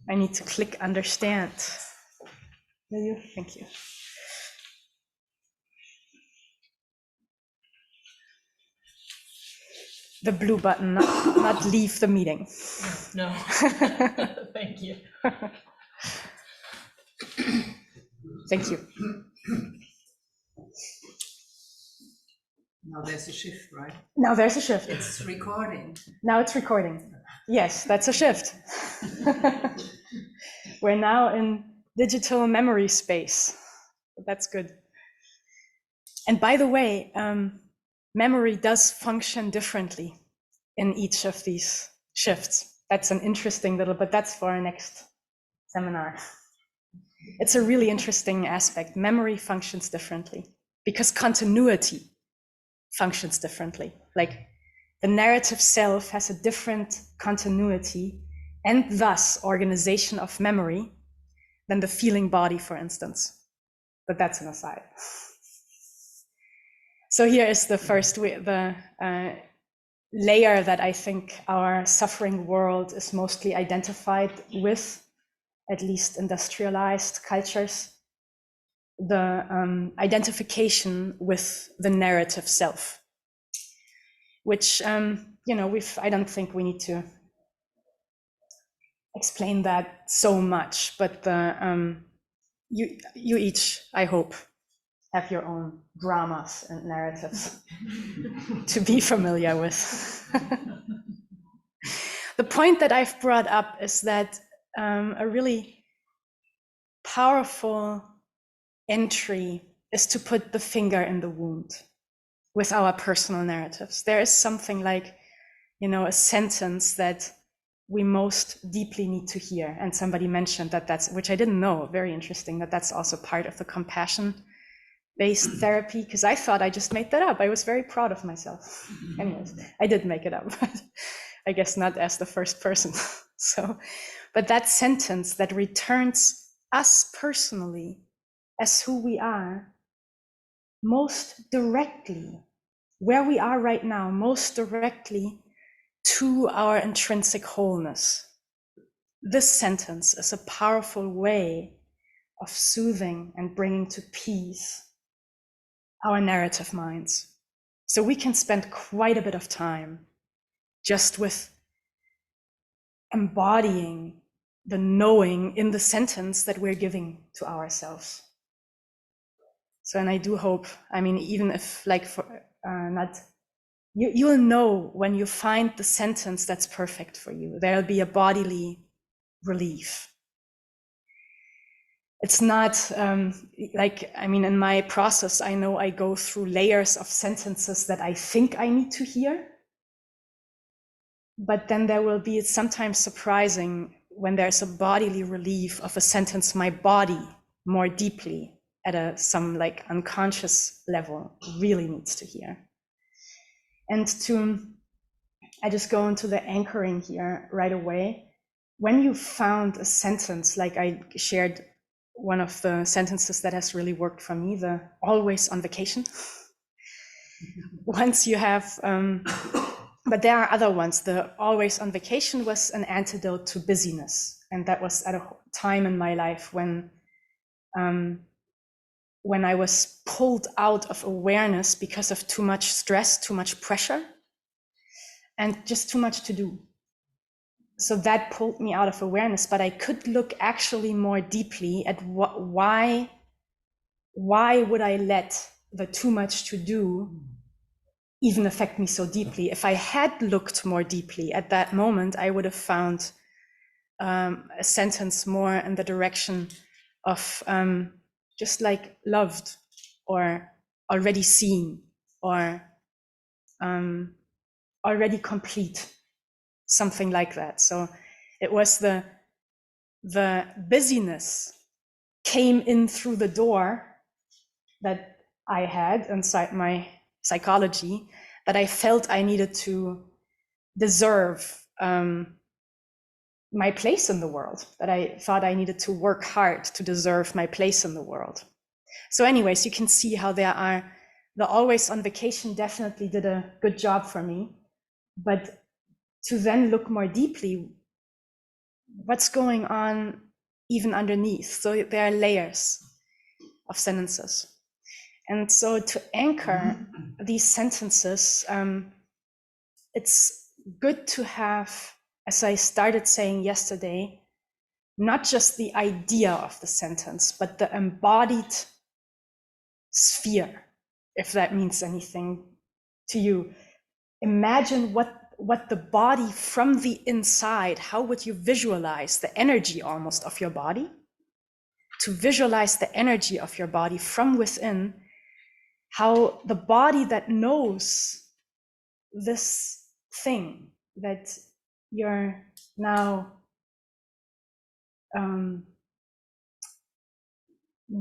I need to click understand. Will you? Thank you. The blue button, not leave the meeting. No. Thank you. Thank you. Now there's a shift, right? Now there's a shift. It's recording. Now it's recording. Yes, that's a shift. We're now in digital memory space. That's good. And by the way, memory does function differently in each of these shifts. That's an interesting little, but that's for our next seminar. It's a really interesting aspect. Memory functions differently because continuity functions differently. Like the narrative self has a different continuity and thus organization of memory than the feeling body, for instance. But that's an aside. So here is the first, layer that I think our suffering world is mostly identified with, at least industrialized cultures, the identification with the narrative self, which, I don't think we need to explain that so much, but you each, I hope, have your own dramas and narratives to be familiar with. The point that I've brought up is that a really powerful entry is to put the finger in the wound with our personal narratives. There is something like, a sentence that we most deeply need to hear. And somebody mentioned that which I didn't know, very interesting, that's also part of the compassion-based therapy, because I thought I just made that up. I was very proud of myself. Anyways, I did make it up, but I guess not as the first person. But that sentence that returns us personally as who we are most directly, where we are right now, most directly to our intrinsic wholeness. This sentence is a powerful way of soothing and bringing to peace our narrative minds. So we can spend quite a bit of time just with embodying the knowing in the sentence that we're giving to ourselves. So, and I do hope, even if you'll know when you find the sentence that's perfect for you. There'll be a bodily relief. It's not in my process, I know I go through layers of sentences that I think I need to hear. But then there will be, it's sometimes surprising when there's a bodily relief of a sentence my body more deeply at some unconscious level really needs to hear. And I just go into the anchoring here right away. When you found a sentence, like I shared one of the sentences that has really worked for me, the always on vacation. Once you have, but there are other ones. The always on vacation was an antidote to busyness. And that was at a time in my life when I was pulled out of awareness because of too much stress, too much pressure, and just too much to do. So that pulled me out of awareness, but I could look actually more deeply at why would I let the too much to do even affect me so deeply? If I had looked more deeply at that moment, I would have found a sentence more in the direction of just like loved or already seen or already complete, something like that. So it was the busyness came in through the door that I had inside my psychology that I felt I needed to deserve my place in the world, that I thought I needed to work hard to deserve my place in the world. So anyways, you can see how the always on vacation definitely did a good job for me, but to then look more deeply what's going on even underneath. So there are layers of sentences. And so to anchor these sentences, it's good to have, as I started saying yesterday, not just the idea of the sentence, but the embodied sphere, if that means anything to you. Imagine what the body from the inside, how would you visualize the energy almost of your body? To visualize the energy of your body from within, how the body that knows this thing that you're now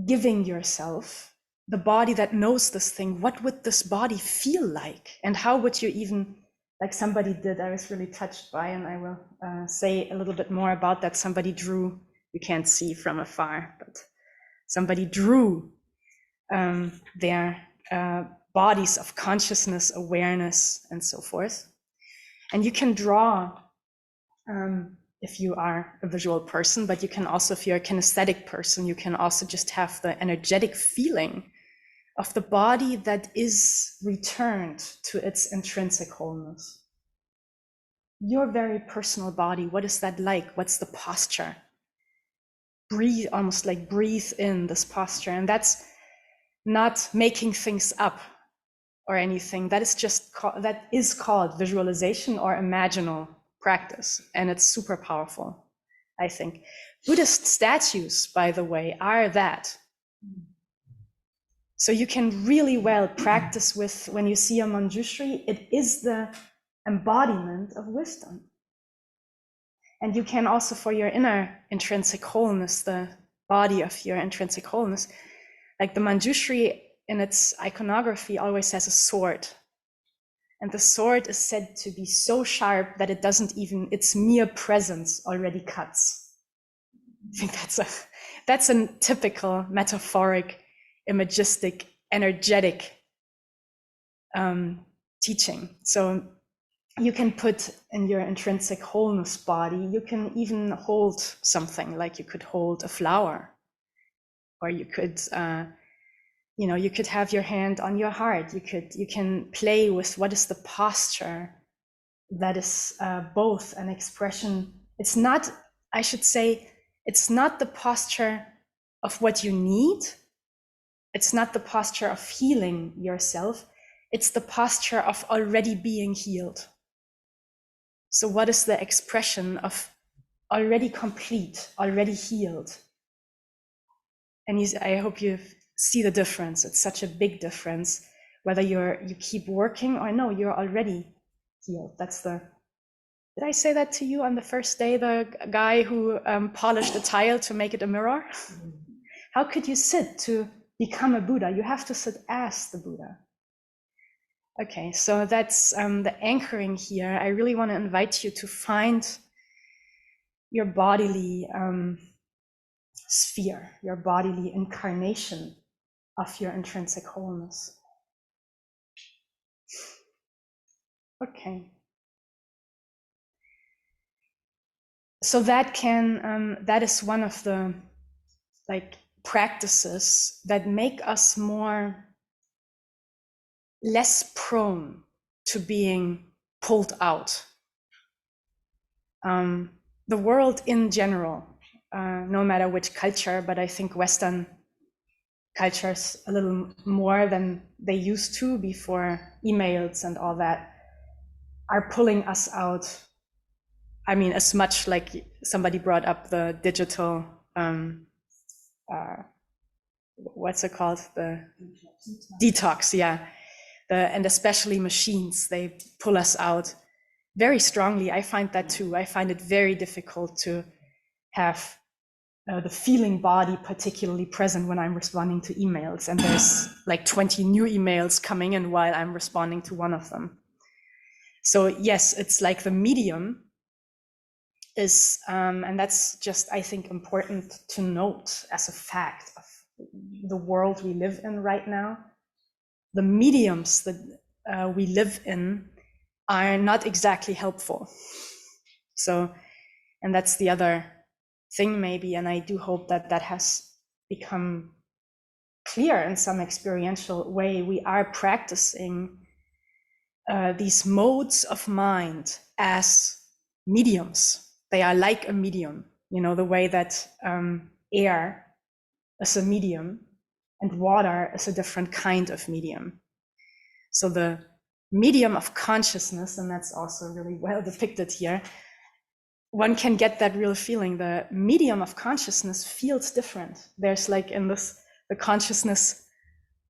giving yourself, the body that knows this thing, what would this body feel like? And how would you even, like somebody did, I was really touched by, and I will say a little bit more about that. Somebody drew, you can't see from afar, but somebody drew their bodies of consciousness, awareness, and so forth. And you can draw if you are a visual person, but you can also, if you're a kinesthetic person, you can also just have the energetic feeling of the body that is returned to its intrinsic wholeness. Your very personal body, what is that like? What's the posture? Breathe, almost like breathe in this posture. And that's not making things up or anything. That is just that is called visualization or imaginal practice, and it's super powerful, I think. Buddhist statues, by the way, are that. So you can really well practice with, when you see a manjushri, it is the embodiment of wisdom. And you can also, for your inner intrinsic wholeness, the body of your intrinsic wholeness, like the manjushri in its iconography always has a sword. And the sword is said to be so sharp that it doesn't even, its mere presence already cuts. I think that's a typical metaphoric, imagistic, energetic teaching. So you can put in your intrinsic wholeness body, you can even hold something, like you could hold a flower, or you could you could have your hand on your heart. You can play with what is the posture that is both an expression. It's not, I should say, it's not the posture of what you need. It's not the posture of healing yourself. It's the posture of already being healed. So what is the expression of already complete, already healed? And I hope you see the difference. It's such a big difference whether you keep working or no, you're already healed. Did I say that to you on the first day, the guy who polished a tile to make it a mirror? How could you sit to become a Buddha? You have to sit as the Buddha. Okay, so that's the anchoring here. I really want to invite you to find your bodily sphere, your bodily incarnation of your intrinsic wholeness. Okay. So that is one of the practices that make us less prone to being pulled out. The world in general, no matter which culture, but I think Western cultures a little more than they used to before emails and all that, are pulling us out. I mean, as much like somebody brought up the digital, what's it called? The detox, yeah. And especially machines, they pull us out very strongly. I find that too. I find it very difficult to have the feeling body particularly present when I'm responding to emails, and there's like 20 new emails coming in while I'm responding to one of them. So yes, it's like the medium is, and that's just, I think, important to note as a fact of the world we live in right now. The mediums that we live in are not exactly helpful. So, and that's the other thing maybe, and I do hope that that has become clear in some experiential way. We are practicing these modes of mind as mediums. They are like a medium, you know, the way that air is a medium and water is a different kind of medium. So the medium of consciousness, and that's also really well depicted here, one can get that real feeling. The medium of consciousness feels different. There's like in this, the consciousness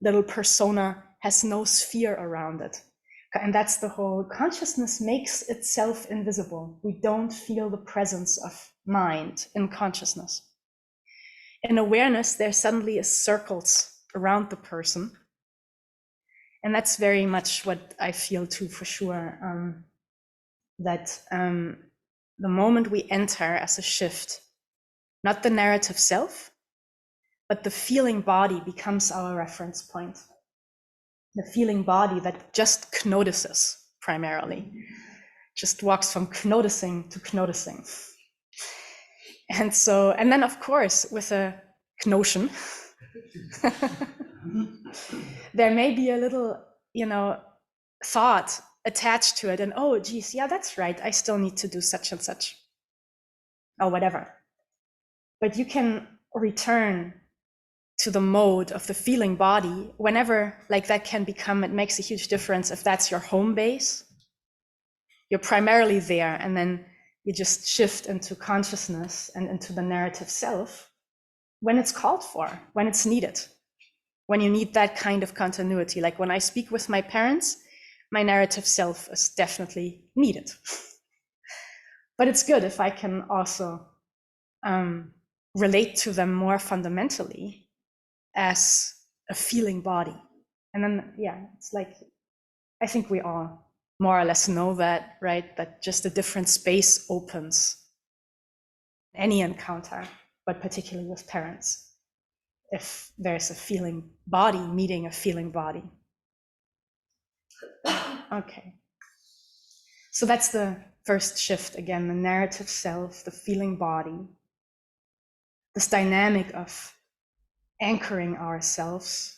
little persona has no sphere around it. And that's the whole, consciousness makes itself invisible. We don't feel the presence of mind in consciousness. In awareness, there suddenly is circles around the person. And that's very much what I feel too, for sure, that the moment we enter as a shift, not the narrative self, but the feeling body becomes our reference point. The feeling body that just notices primarily, just walks from noticing to noticing. And so, and then of course, with a notion, there may be a little, you know, thought attached to it, and oh, geez, yeah, that's right, I still need to do such and such, or whatever. But you can return to the mode of the feeling body whenever, like, that can become, it makes a huge difference if that's your home base. You're primarily there, and then you just shift into consciousness and into the narrative self when it's called for, when it's needed, when you need that kind of continuity. Like when I speak with my parents, my narrative self is definitely needed. But it's good if I can also relate to them more fundamentally as a feeling body. And then, yeah, it's like, I think we all more or less know that, right? That just a different space opens any encounter, but particularly with parents, if there's a feeling body meeting a feeling body. Okay. So that's the first shift again, the narrative self, the feeling body, this dynamic of anchoring ourselves,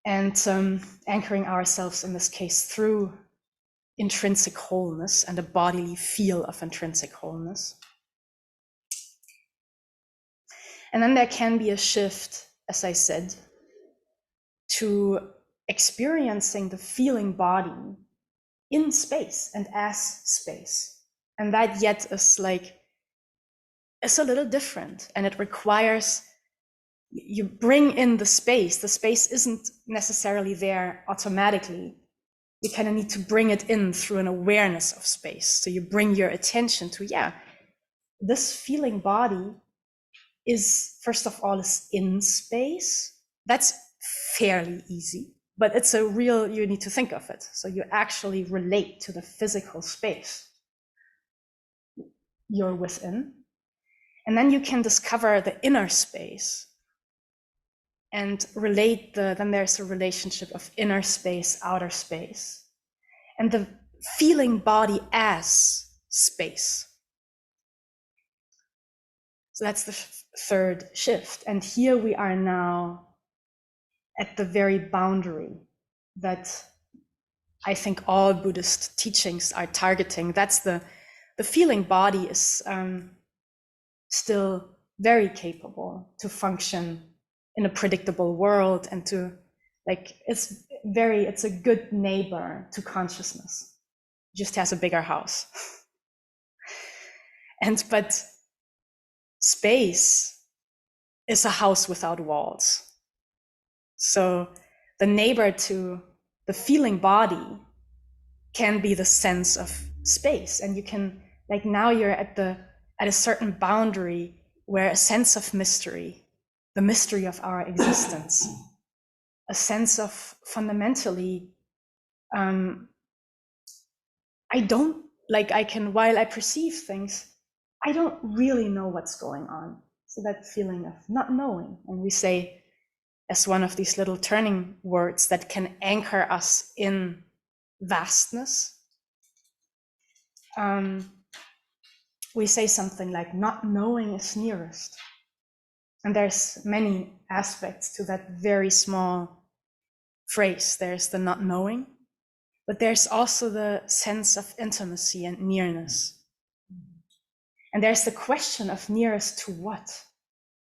anchoring ourselves in this case through intrinsic wholeness and a bodily feel of intrinsic wholeness. And then there can be a shift, as I said, to experiencing the feeling body in space and as space. And that yet is like, it's a little different, and it requires, you bring in the space. The space isn't necessarily there automatically. You kind of need to bring it in through an awareness of space. So you bring your attention to, yeah, this feeling body is, first of all, is in space. That's fairly easy, but it's a real, you need to think of it. So you actually relate to the physical space you're within. And then you can discover the inner space and relate then there's a relationship of inner space, outer space, and the feeling body as space. So that's the third shift. And here we are now at the very boundary that I think all Buddhist teachings are targeting. That's the feeling body is still very capable to function in a predictable world and to, like, it's a good neighbor to consciousness. It just has a bigger house. But space is a house without walls. So the neighbor to the feeling body can be the sense of space. And you can, like, now you're at a certain boundary where a sense of mystery, the mystery of our existence, a sense of fundamentally, while I perceive things, I don't really know what's going on. So that feeling of not knowing, and we say, as one of these little turning words that can anchor us in vastness. We say something like, not knowing is nearest. And there's many aspects to that very small phrase. There's the not knowing, but there's also the sense of intimacy and nearness. And there's the question of nearest to what?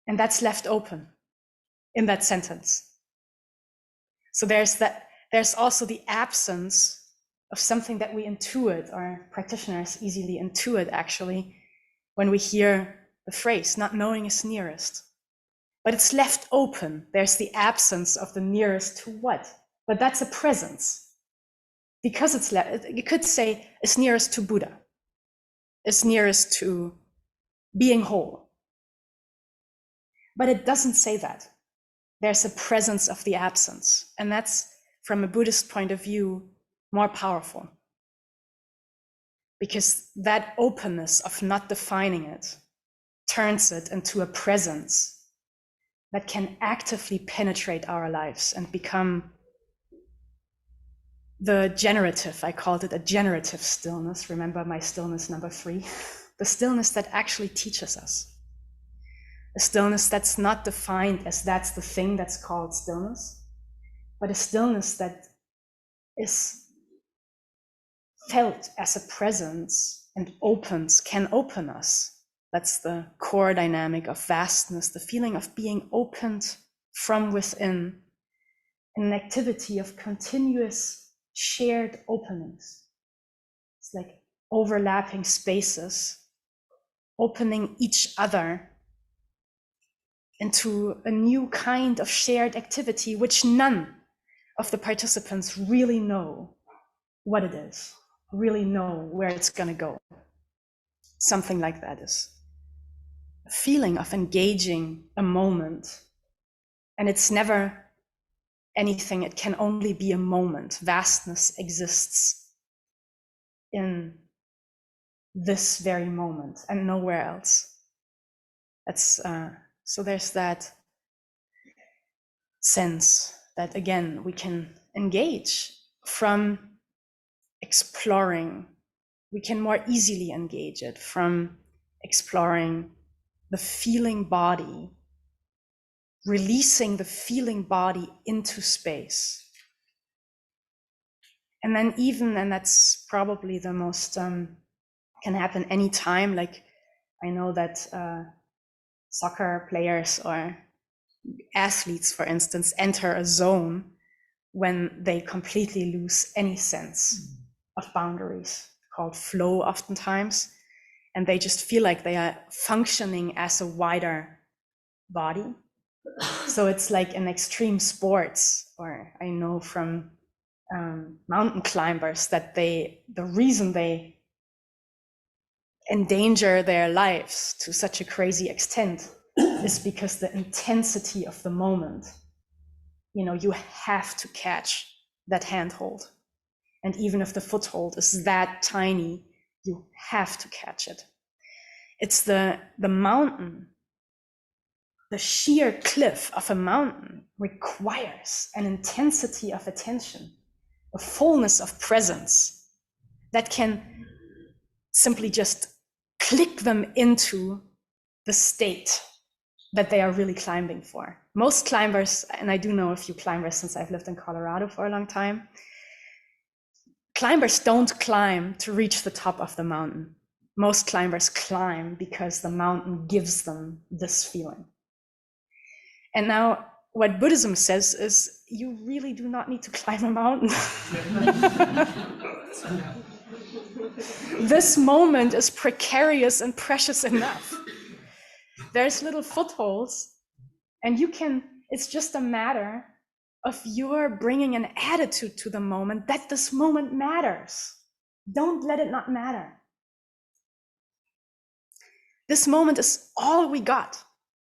And that's left open in that sentence. So there's also the absence of something that we intuit, or practitioners easily intuit actually, when we hear the phrase, not knowing is nearest. But it's left open. There's the absence of the nearest to what? But that's a presence. Because it's you could say it's nearest to Buddha. It's nearest to being whole. But it doesn't say that. There's a presence of the absence. And that's, from a Buddhist point of view, more powerful. Because that openness of not defining it turns it into a presence that can actively penetrate our lives and become the generative, I called it a generative stillness. Remember my stillness number 3? The stillness that actually teaches us. A stillness that's not defined as that's the thing that's called stillness, but a stillness that is felt as a presence and can open us. That's the core dynamic of vastness, the feeling of being opened from within, an activity of continuous shared openings. It's like overlapping spaces, opening each other into a new kind of shared activity, which none of the participants really know what it is, really know where it's going to go. Something like that is a feeling of engaging a moment. And it's never anything, it can only be a moment. Vastness exists in this very moment and nowhere else. That's so there's that sense that, again, we can engage from exploring. We can more easily engage it from exploring the feeling body, releasing the feeling body into space. And then and that's probably the most, can happen anytime. Like, I know that soccer players or athletes, for instance, enter a zone when they completely lose any sense of boundaries, called flow oftentimes. And they just feel like they are functioning as a wider body. So it's like in extreme sports, or I know from mountain climbers that the reason they endanger their lives to such a crazy extent is because the intensity of the moment, you have to catch that handhold. And even if the foothold is that tiny, you have to catch it. It's the mountain, the sheer cliff of a mountain requires an intensity of attention, a fullness of presence that can simply just click them into the state that they are really climbing for. Most climbers, and I do know a few climbers since I've lived in Colorado for a long time, climbers don't climb to reach the top of the mountain. Most climbers climb because the mountain gives them this feeling. And now what Buddhism says is you really do not need to climb a mountain. This moment is precarious and precious enough. There's little footholds, and it's just a matter of your bringing an attitude to the moment that this moment matters. Don't let it not matter. This moment is all we got.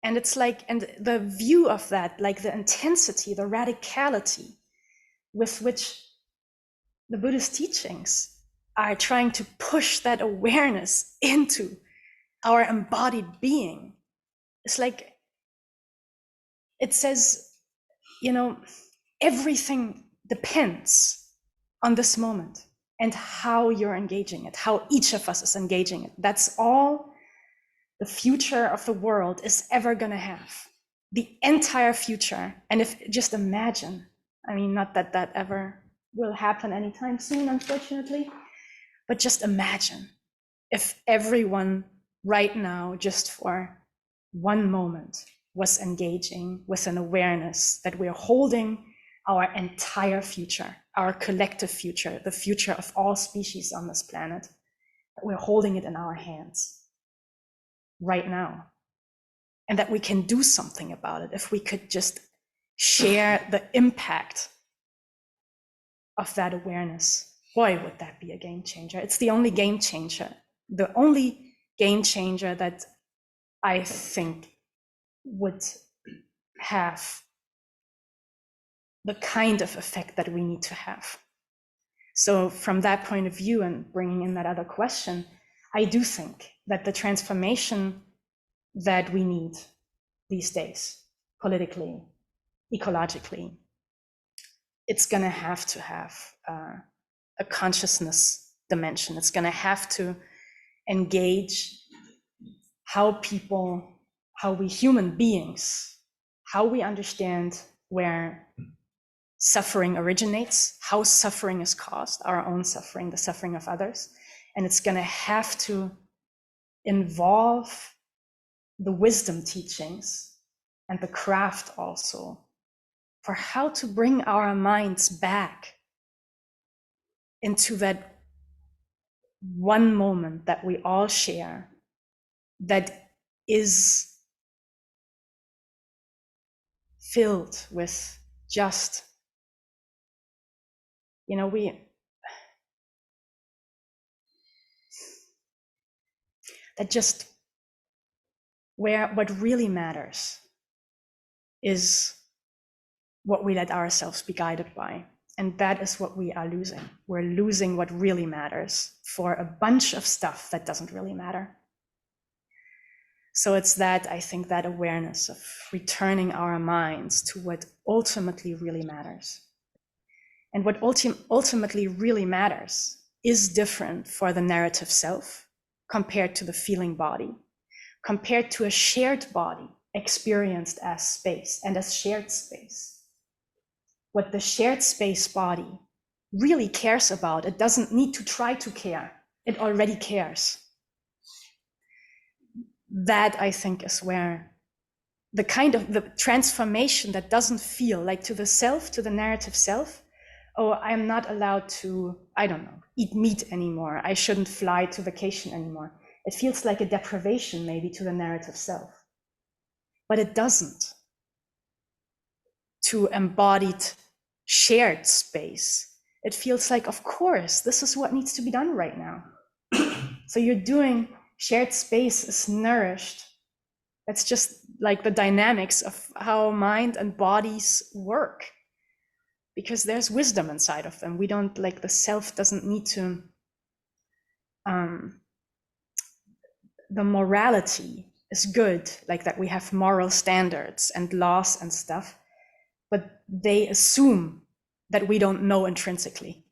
And it's like, and the view of that, like the intensity, the radicality with which the Buddhist teachings are trying to push that awareness into our embodied being. It's like, it says, everything depends on this moment and how you're engaging it, how each of us is engaging it. That's all the future of the world is ever going to have. The entire future. And if just imagine, not that that ever will happen anytime soon, unfortunately, but just imagine if everyone right now, just for one moment, was engaging with an awareness that we're holding our entire future, our collective future, the future of all species on this planet, that we're holding it in our hands right now. And that we can do something about it if we could just share the impact of that awareness. Boy, would that be a game changer. It's the only game changer that I think would have the kind of effect that we need to have. So from that point of view, and bringing in that other question, I do think that the transformation that we need these days, politically, ecologically, it's going to have a consciousness dimension. It's going to have to engage how we human beings, how we understand where suffering originates, how suffering is caused, our own suffering, the suffering of others. And it's going to have to involve the wisdom teachings and the craft also for how to bring our minds back into that one moment that we all share, that is filled with just, where what really matters is what we let ourselves be guided by. And that is what we are losing. We're losing what really matters for a bunch of stuff that doesn't really matter. So it's that, I think, that awareness of returning our minds to what ultimately really matters. And what ultimately really matters is different for the narrative self compared to the feeling body, compared to a shared body experienced as space and as shared space. What the shared space body really cares about, it doesn't need to try to care, it already cares. That, I think, is where the kind of the transformation that doesn't feel like to the self, to the narrative self, oh, I'm not allowed to, eat meat anymore. I shouldn't fly to vacation anymore. It feels like a deprivation maybe to the narrative self, but it doesn't. To embodied shared space, it feels like, of course, this is what needs to be done right now. So you're doing shared space is nourished. That's just like the dynamics of how mind and bodies work, because there's wisdom inside of them. We don't, like, the self doesn't need to, the morality is good, like that we have moral standards and laws and stuff, but they assume that we don't know intrinsically.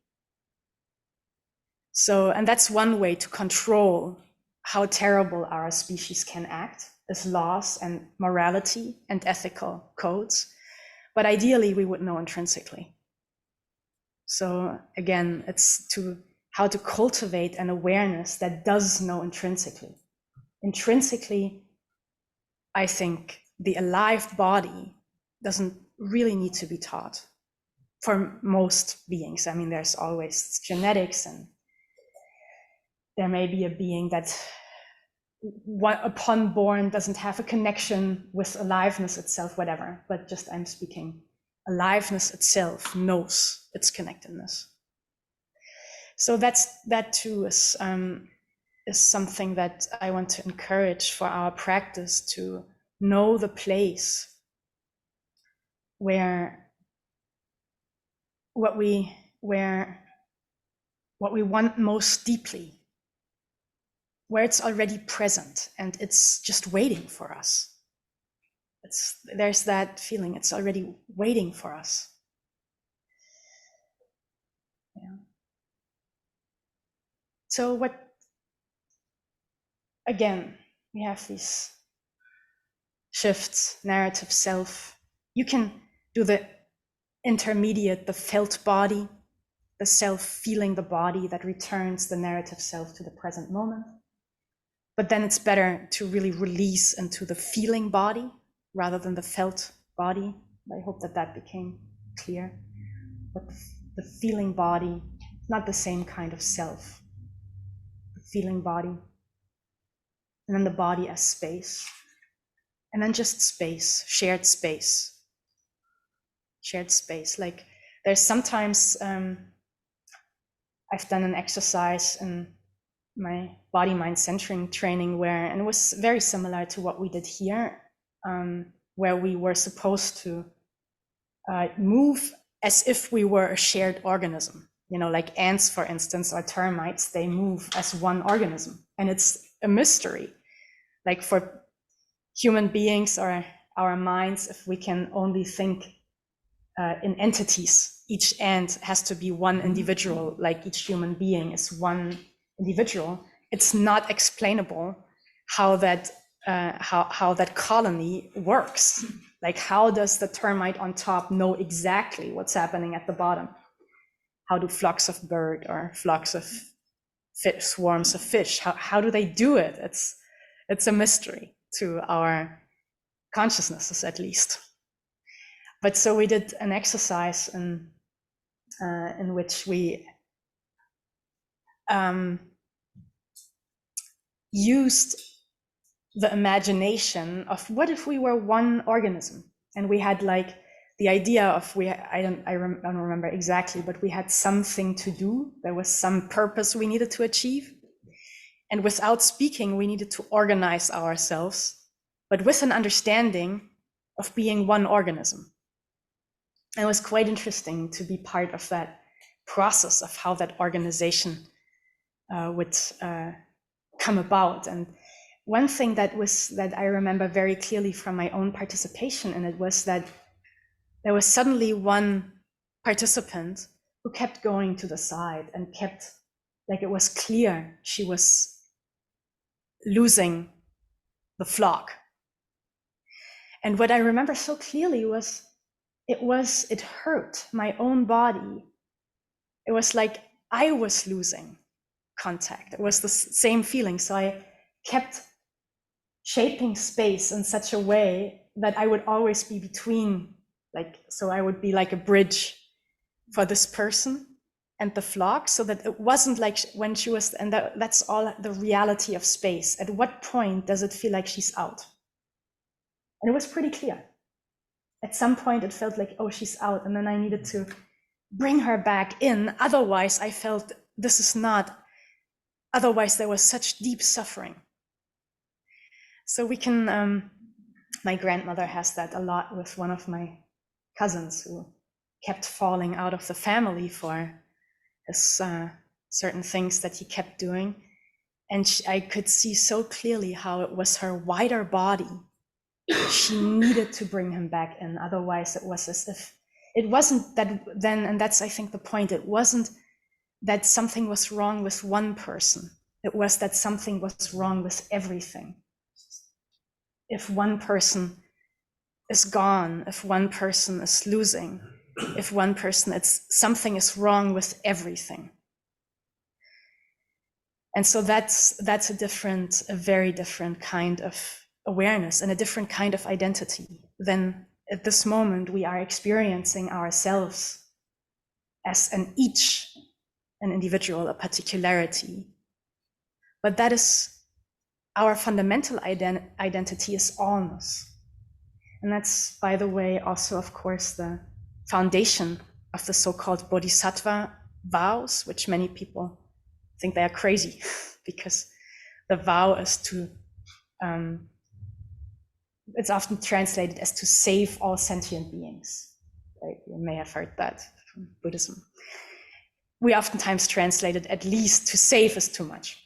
So, and that's one way to control how terrible our species can act, is laws and morality and ethical codes. But ideally, we would know intrinsically. So again, it's how to cultivate an awareness that does know intrinsically. Intrinsically, I think the alive body doesn't really need to be taught for most beings. There's always genetics, and there may be a being that upon born doesn't have a connection with aliveness itself, whatever, but just I'm speaking, aliveness itself knows its connectedness. So that too is something that I want to encourage for our practice, to know the place where what we want most deeply, where it's already present and it's just waiting for us. There's that feeling, it's already waiting for us. Yeah. So again, we have these shifts, narrative self. You can do the intermediate, the felt body, the self feeling the body that returns the narrative self to the present moment. But then it's better to really release into the feeling body rather than the felt body. I hope that became clear. But the feeling body, not the same kind of self. The feeling body. And then the body as space. And then just space, shared space. Shared space. Like there's sometimes, I've done an exercise in my body mind centering training and it was very similar to what we did here, where we were supposed to move as if we were a shared organism. You know, like ants, for instance, or termites, they move as one organism. And it's a mystery. Like for human beings or our minds, if we can only think in entities, each ant has to be one individual, like each human being is one individual. It's not explainable how that colony works. Like how does the termite on top know exactly what's happening at the bottom? How do flocks of bird or flocks of fish, swarms of fish, how do they do it? It's a mystery to our consciousnesses, at least. But so we did an exercise in which we used the imagination of what if we were one organism, and we had like the idea of I don't remember exactly, but we had something to do. There was some purpose we needed to achieve, and without speaking, we needed to organize ourselves, but with an understanding of being one organism. And it was quite interesting to be part of that process of how that organization would come about. And one thing that I remember very clearly from my own participation in it was that there was suddenly one participant who kept going to the side and kept, like it was clear she was losing the flock. And what I remember so clearly was it hurt my own body. It was like I was losing contact. It was the same feeling. So I kept shaping space in such a way that I would always be between, so I would be like a bridge for this person and the flock, so that it wasn't like when she was, and that's all the reality of space. At what point does it feel like she's out? And it was pretty clear. At some point it felt like, oh, she's out. And then I needed to bring her back in. Otherwise I felt this is not, otherwise there was such deep suffering. So we can, my grandmother has that a lot with one of my cousins who kept falling out of the family for his certain things that he kept doing. And I could see so clearly how it was her wider body. She needed to bring him back in. Otherwise it was as if, it wasn't that then, and that's I think the point, it wasn't that something was wrong with one person. It was that something was wrong with everything. If one person is gone, if one person is losing, if one person, something is wrong with everything. And so that's a very different kind of awareness and a different kind of identity. Then at this moment we are experiencing ourselves as an individual, a particularity. But that is our fundamental identity is allness. And that's, by the way, also, of course, the foundation of the so-called bodhisattva vows, which many people think they are crazy because the vow is to, it's often translated as to save all sentient beings. Right? You may have heard that from Buddhism. We oftentimes translate it, at least to save is too much.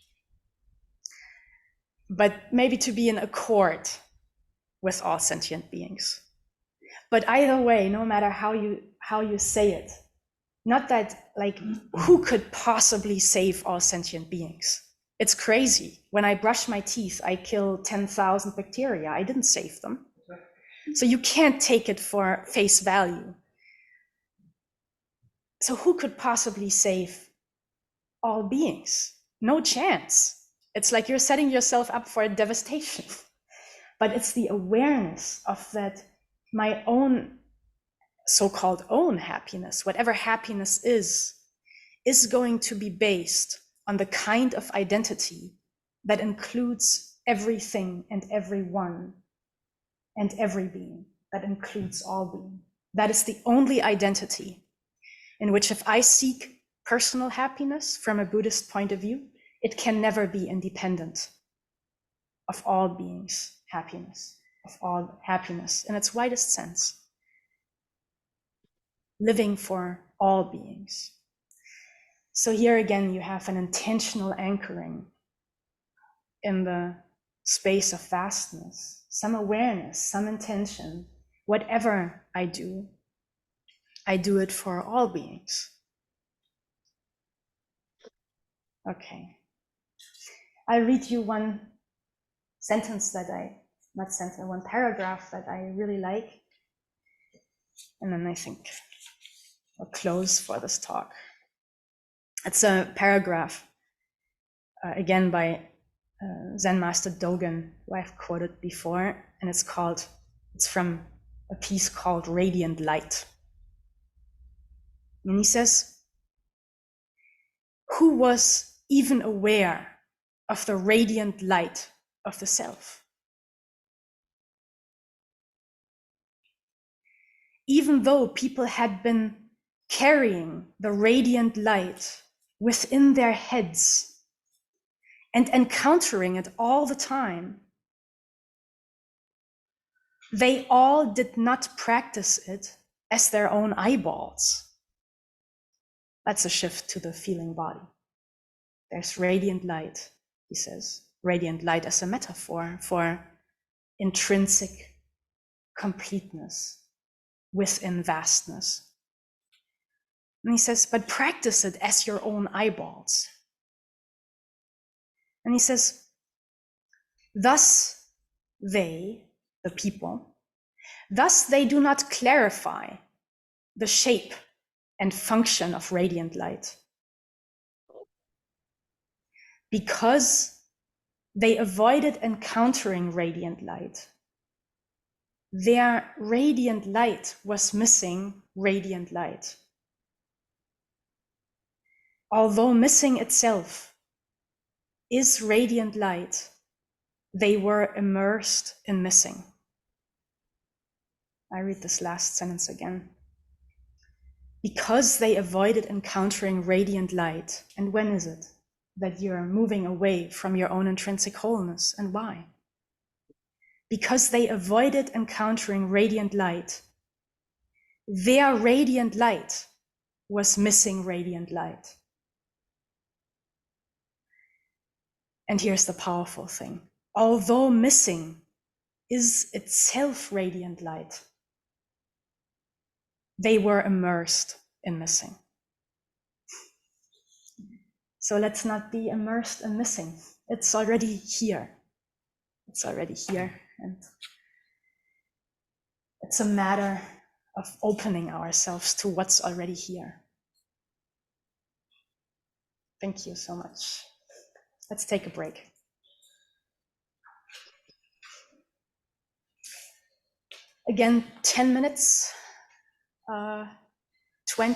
But maybe to be in accord with all sentient beings. But either way, no matter how you say it, not that like who could possibly save all sentient beings? It's crazy. When I brush my teeth, I kill 10,000 bacteria. I didn't save them. So you can't take it for face value. So who could possibly save all beings? No chance. It's like you're setting yourself up for a devastation. But it's the awareness of that my own so-called own happiness, whatever happiness is going to be based on the kind of identity that includes everything and everyone and every being, that includes all being. That is the only identity in which, if I seek personal happiness from a Buddhist point of view, it can never be independent of all beings' happiness, of all happiness in its widest sense. Living for all beings. So here again, you have an intentional anchoring in the space of vastness, some awareness, some intention. Whatever I do it for all beings. Okay. I'll read you one sentence one paragraph that I really like. And then I think I'll close for this talk. It's a paragraph, again by Zen Master Dogen, who I've quoted before, and it's from a piece called Radiant Light. And he says, who was even aware of the radiant light of the self? Even though people had been carrying the radiant light within their heads and encountering it all the time, they all did not practice it as their own eyeballs. That's a shift to the feeling body. There's radiant light, he says. Radiant light as a metaphor for intrinsic completeness within vastness. And he says, but practice it as your own eyeballs. And he says, thus they, the people, thus they do not clarify the shape and function of radiant light, because they avoided encountering radiant light. Their radiant light was missing radiant light. Although missing itself is radiant light, they were immersed in missing. I read this last sentence again. Because they avoided encountering radiant light. And when is it that you're moving away from your own intrinsic wholeness, and why? Because they avoided encountering radiant light. Their radiant light was missing radiant light. And here's the powerful thing. Although missing is itself radiant light, they were immersed in missing. So let's not be immersed in missing. It's already here. It's already here. And it's a matter of opening ourselves to what's already here. Thank you so much. Let's take a break. Again, 10 minutes, 20